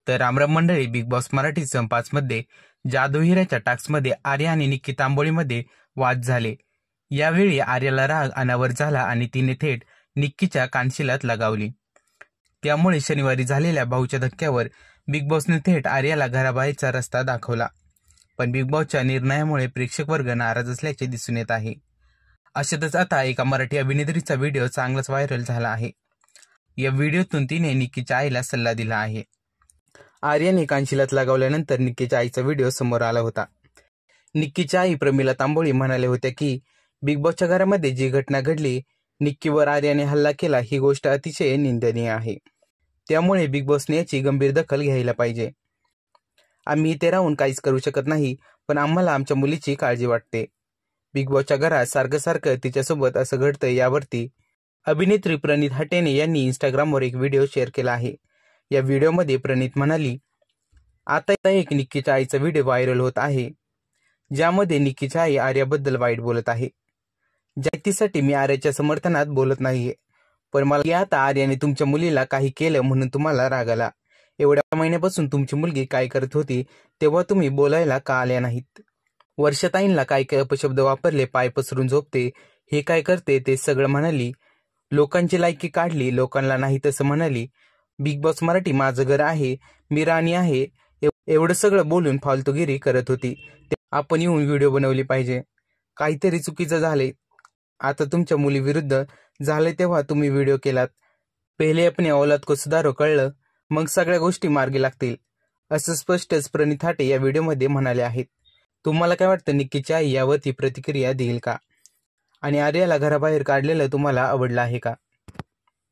तर रामराम मंडळी, बिग बॉस मराठी सीझन 5 मध्ये जादू हिऱ्याच्या टास्कमध्ये आर्या आणि निक्की तांबोळीमध्ये वाद झाले। यावेळी आर्याला राग अनावर झाला आणि तिने थेट निक्कीच्या कानशिलात लगावली। त्यामुळे शनिवारी झालेल्या भाऊच्या धक्क्यावर बिग बॉसने थेट आर्याला घराबाहेरचा रस्ता दाखवला। पण बिग बॉसच्या निर्णयामुळे प्रेक्षक वर्ग नाराज असल्याचे दिसून येत आहे। अशातच आता एका मराठी अभिनेत्रीचा व्हिडिओ चांगलाच व्हायरल झाला आहे। या व्हिडिओतून तिने निक्कीच्या आईला सल्ला दिला आहे। आर्याने कानशिलात लगावल्यानंतर निक्कीच्या आईचा व्हिडिओ समोर आला होता। निक्कीच्या आई प्रमिला तांबोळी म्हणाले होत्या की बिग बॉसच्या घरामध्ये जी घटना घडली, निक्कीवर आर्याने हल्ला केला, ही गोष्ट अतिशय निंदनीय आहे। त्यामुळे बिग बॉसने याची गंभीर दखल घ्यायला पाहिजे। आम्ही इथे राहून काहीच करू शकत नाही, पण आम्हाला आमच्या मुलीची काळजी वाटते। बिग बॉसच्या घरात सारखं सारखं तिच्यासोबत असं घडतं, यावरती अभिनेत्री प्रणीत हटेने यांनी इंस्टाग्रामवर एक व्हिडिओ शेअर केला आहे। या व्हिडिओमध्ये प्रणीत म्हणाली, आता एक निक्कीच्या आईचा व्हिडिओ व्हायरल होत आहे, ज्यामध्ये निक्कीची आई आर्याबद्दल वाईट बोलत आहे। जाहिरातीसाठी मी आर्याच्या समर्थनात बोलत नाहीये, पण मला आता आर्याने तुमच्या मुलीला काही केलं म्हणून तुम्हाला राग आला। एवढ्या महिन्यापासून तुमची मुलगी काय करत होती तेव्हा तुम्ही बोलायला का आल्या नाहीत? वर्षाताईंना काय काय अपशब्द वापरले, पाय पसरून झोपते, हे काय करते ते सगळं म्हणाली। लोकांची लायकी काढली, लोकांना नाही तसं म्हणाली। बिग बॉस मराठी माझं घर आहे, मी राणी आहे, एवढं सगळं बोलून फालतूगिरी करत होती। आपण येऊन व्हिडिओ बनवली पाहिजे। काहीतरी चुकीचं झाले, आता तुमच्या मुलीविरुद्ध झाले तेव्हा तुम्ही व्हिडिओ केलात। पहिले अपने औलाद को सुधारो, कळलं? मग सगळ्या गोष्टी मार्गी लागतील, असं स्पष्टच प्रणीत हाटे या व्हिडिओमध्ये म्हणाले आहेत। तुम्हाला काय वाटतं, निक्कीची आई यावरती प्रतिक्रिया देईल का? आणि आर्याला घराबाहेर काढलेलं तुम्हाला आवडलं आहे का?